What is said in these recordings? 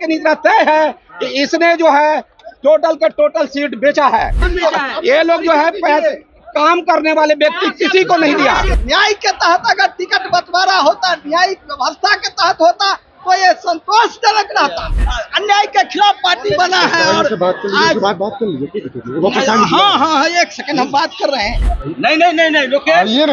लेकिन इतना तय है कि इसने जो है टोटल का टोटल सीट बेचा है। ये लोग जो है पैसे काम करने वाले व्यक्ति किसी को नहीं दिया। न्याय के तहत अगर टिकट बंटवारा होता, न्यायिक व्यवस्था के तहत होता तो ये संतोषजनक रहता। अन्याय के खिलाफ पार्टी बना है और आज बात कर लीजिए। हाँ, एक सेकंड हम बात कर रहे हैं। नहीं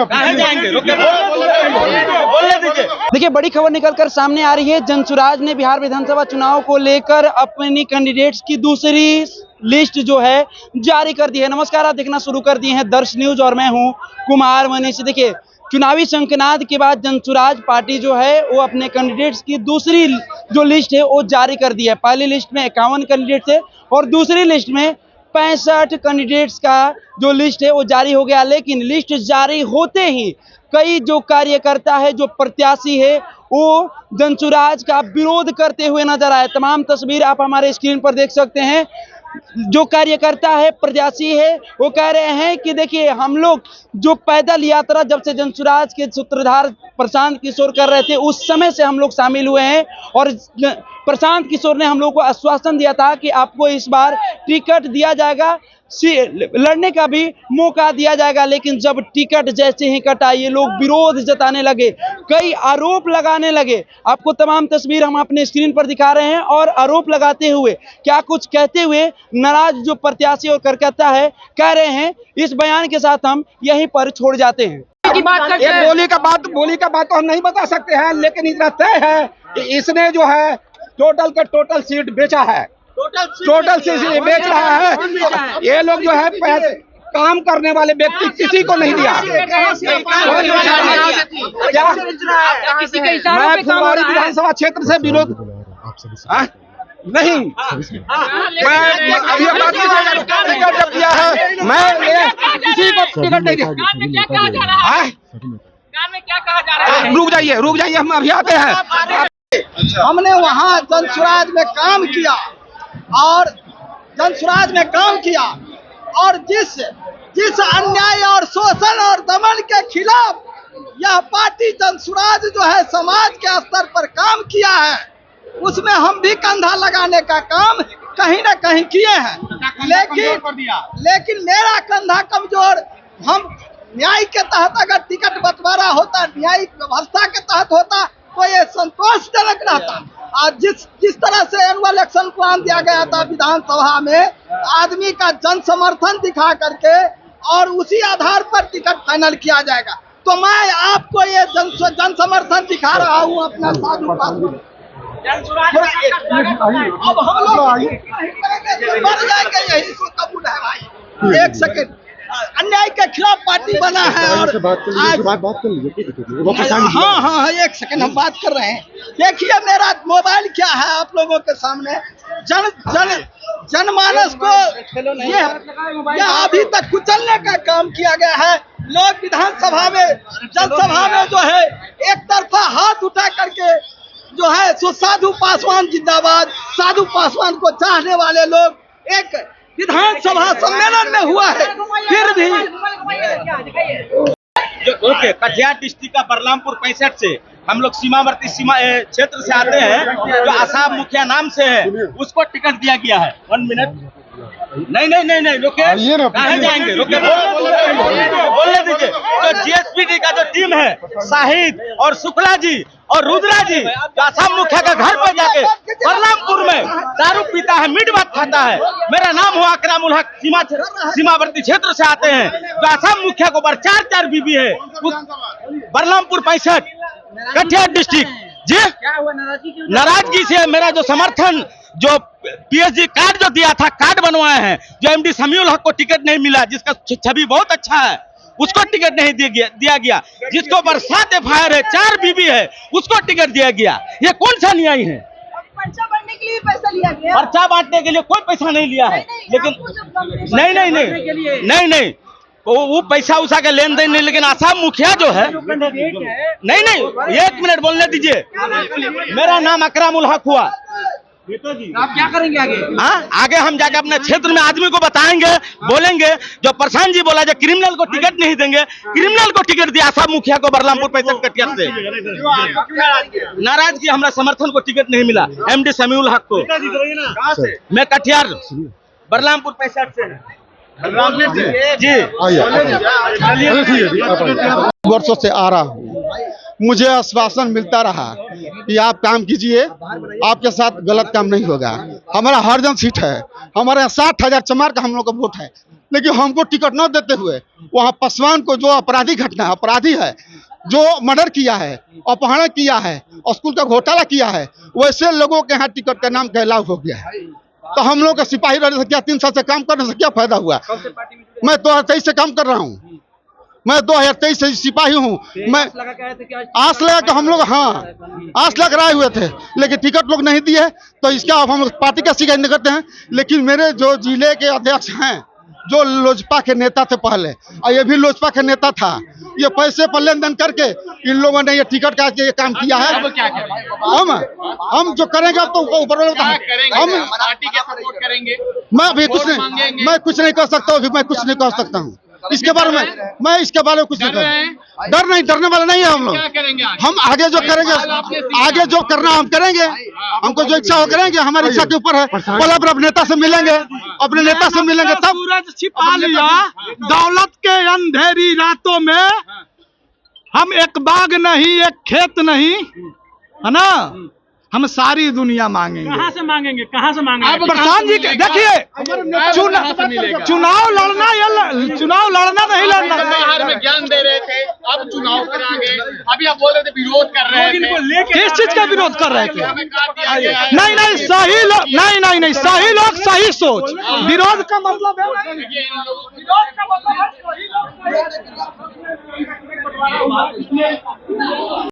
कहाँ जाएंगे, बोलने दीजिए। देखिए, बड़ी खबर निकलकर सामने आ रही है। जनसुराज ने बिहार विधानसभा चुनाव को लेकर अपनी कैंडिडेट्स की दूसरी लिस्ट जो है जारी कर दी है। नमस्कार, आप देखना शुरू कर दिए हैं दर्श न्यूज और मैं हूं कुमार मनीष। देखिए, चुनावी शंखनाद के बाद जनसुराज पार्टी जो है वो अपने कैंडिडेट्स की दूसरी जो लिस्ट है वो जारी कर दी है। पहली लिस्ट में 51 कैंडिडेट थे और दूसरी लिस्ट में 65 कैंडिडेट्स का जो लिस्ट है वो जारी हो गया। लेकिन लिस्ट जारी होते ही कई जो कार्यकर्ता है, जो प्रत्याशी है, वो जनसुराज का विरोध करते हुए नजर आए। तमाम तस्वीर आप हमारे स्क्रीन पर देख सकते हैं। जो कार्यकर्ता है, प्रत्याशी है, वो कह रहे हैं कि देखिए, हम लोग जो पैदल यात्रा जब से जनसुराज के सूत्रधार प्रशांत किशोर कर रहे थे उस समय से हम लोग शामिल हुए हैं और प्रशांत किशोर ने हम लोग को आश्वासन दिया था कि आपको इस बार टिकट दिया जाएगा, लड़ने का भी मौका दिया जाएगा। लेकिन जब टिकट जैसे ही कटा, ये लोग विरोध जताने लगे, कई आरोप लगाने लगे। आपको तमाम तस्वीर हम अपने स्क्रीन पर दिखा रहे हैं और आरोप लगाते हुए, क्या कुछ कहते हुए नाराज जो प्रत्याशी और कार्यकर्ता है कह रहे हैं, इस बयान के साथ हम यहीं पर छोड़ जाते हैं। ये बोली का बात तो हम नहीं बता सकते हैं, लेकिन इतना तय है कि इसने जो है टोटल का टोटल सीट बेचा है। टोटल सीट बेच रहा है। ये लोग जो है पैसे काम करने वाले व्यक्ति किसी को नहीं दिया। मैं फुलवारी विधानसभा क्षेत्र से विरोध नहीं, मैं अभी टिकट जब दिया है, मैं किसी को टिकट नहीं दिया। रुक जाइए, हम अभी आते हैं। हमने वहाँ जनसुराज में काम किया और जिस अन्याय और शोषण और दमन के खिलाफ यह पार्टी जनसुराज जो है समाज के स्तर पर काम किया है, उसमें हम भी कंधा लगाने का काम कहीं न कहीं किए हैं। लेकिन मेरा कंधा कमजोर। हम न्याय के तहत अगर टिकट बंटवारा होता, न्यायिक व्यवस्था के तहत होता तो ये संतोषजनक रहता। आज जिस तरह से एनुअल इलेक्शन प्लान दिया गया था विधानसभा में, आदमी का जन समर्थन दिखा करके और उसी आधार पर टिकट फाइनल किया जाएगा, तो मैं आपको ये जन समर्थन दिखा रहा हूँ अपना साधु पास। अब हम लोग मर जाएंगे, यही सो कबूल है भाई। एक सेकंड, अन्याय के खिलाफ पार्टी बना है और आज बात कर लीजिए। हाँ, एक सेकंड हम बात कर रहे हैं। देखिए, मेरा मोबाइल क्या है आप लोगों के सामने। जनमानस को यह अभी तक कुचलने का काम किया गया है। लोग विधानसभा में, जनसभा में जो है एक तरफा हाथ उठा करके जो है सो साधु पासवान जिंदाबाद, साधु पासवान को चाहने वाले लोग एक विधानसभा सम्मेलन में हुआ है। फिर भी कटिहार डिस्ट्रिक्ट का बलरामपुर 65 से हम लोग सीमावर्ती क्षेत्र से आते हैं, जो आसाम मुखिया नाम से है, उसको टिकट दिया गया है। 1 मिनट। नहीं रुके, कहाँ जाएंगे, बोलने दीजिए। जो जीएसपीडी का जो टीम है, शाहिद और शुक्ला जी और रुद्रा जी, जो आसाम मुखिया का घर पर जाके बलरामपुर में दारू पीता है, मीट भात खाता है। मेरा नाम हुआ अकराम उल हक, सीमावर्ती क्षेत्र से आते हैं, जो आसाम मुखिया को ऊपर 4 बीबी है। बलरामपुर 65 कटिहार डिस्ट्रिक्ट जी। नाराजगी से मेरा जो समर्थन, जो पीएचडी कार्ड जो दिया था, कार्ड बनवाए हैं, जो एमडी समीउल हक को टिकट नहीं मिला, जिसका छवि बहुत अच्छा है, उसको टिकट नहीं दिया गया। जिसको बरसात एफआईआर है, 4 बीबी है, उसको टिकट दिया गया। ये कौन सा न्याय है? पर्चा बांटने के लिए पैसा लिया गया। पर्चा बांटने के लिए कोई पैसा नहीं लिया है। लेकिन नहीं, वो पैसा उसा का लेन देन नहीं। लेकिन आसाम मुखिया जो है, नहीं, 1 मिनट बोलने दीजिए। मेरा नाम अकराम उल हक हुआ। आप क्या करेंगे आगे? हाँ, आगे हम जाके अपने क्षेत्र में आदमी को बताएंगे, बोलेंगे। जो प्रशांत जी बोला जो क्रिमिनल को टिकट नहीं देंगे, क्रिमिनल को टिकट दिया आसाम मुखिया को बलरामपुर 65 कटिहार से। नाराजगी, हमारा समर्थन को टिकट नहीं मिला। MD समीउल हक को। मैं कटिहार बलरामपुर 65 से जी। वर्षों से आ रहा हूँ, मुझे आश्वासन मिलता रहा कि आप काम कीजिए, आपके साथ गलत काम नहीं होगा। हमारा हरजन सीट है, हमारे यहाँ 60,000 चमार का हम लोग का वोट है, लेकिन हमको टिकट न देते हुए वहाँ पासवान को, जो अपराधी घटना है, अपराधी है, जो मर्डर किया है, अपहरण किया है, स्कूल का घोटाला किया है, वैसे लोगों के यहाँ टिकट का नाम कैलाव हो गया है। तो हम लोग का सिपाही रहने से क्या, 3 साल से काम करने से क्या फायदा हुआ? मैं 2023 से काम कर रहा हूँ, मैं 2023 से सिपाही हूँ। मैं आस लगा के हम लोग, हाँ, आस लग रहे हुए थे, लेकिन टिकट लोग नहीं दिए। तो इसका अब हम पार्टी का शिकायत नहीं करते हैं। लेकिन मेरे जो जिले के अध्यक्ष हैं, जो लोजपा के नेता थे पहले, और ये भी लोजपा के नेता था, ये पैसे पर लेन देन करके इन लोगों ने ये टिकट का ये काम किया है। हम जो करेंगे अब तो ऊपर वाले हम पार्टी के सपोर्ट करेंगे। मैं कुछ नहीं कर सकता हूँ, मैं कुछ नहीं कर सकता हूँ इसके बारे में। मैं इसके बारे में कुछ नहीं कर, डरने वाला नहीं है हम लोग। हम आगे जो करेंगे, आगे जो करना हम करेंगे, हमको जो इच्छा हो करेंगे, हमारी इच्छा के ऊपर है। पहले अपने नेता से मिलेंगे, अपने नेता से मिलेंगे, तब सूरज छिपा लिया दौलत के अंधेरी रातों में। हम एक बाग नहीं, एक खेत नहीं, है ना, हम सारी दुनिया मांगेंगे। कहाँ से मांगेंगे? कहाँ से मांगेंगे? प्रशांत जी देखिए, चुनाव लड़ना या चुनाव लड़ना नहीं लड़ना। बाहर में ज्ञान दे रहे थे, अब चुनाव कराएंगे। अभी आप बोल रहे थे विरोध कर रहे थे, किस चीज का विरोध कर रहे थे? हमें काट दिया गया है। नहीं, सही लोग, नहीं, सही लोग, सही सोच। विरोध का मतलब है, विरोध का मतलब है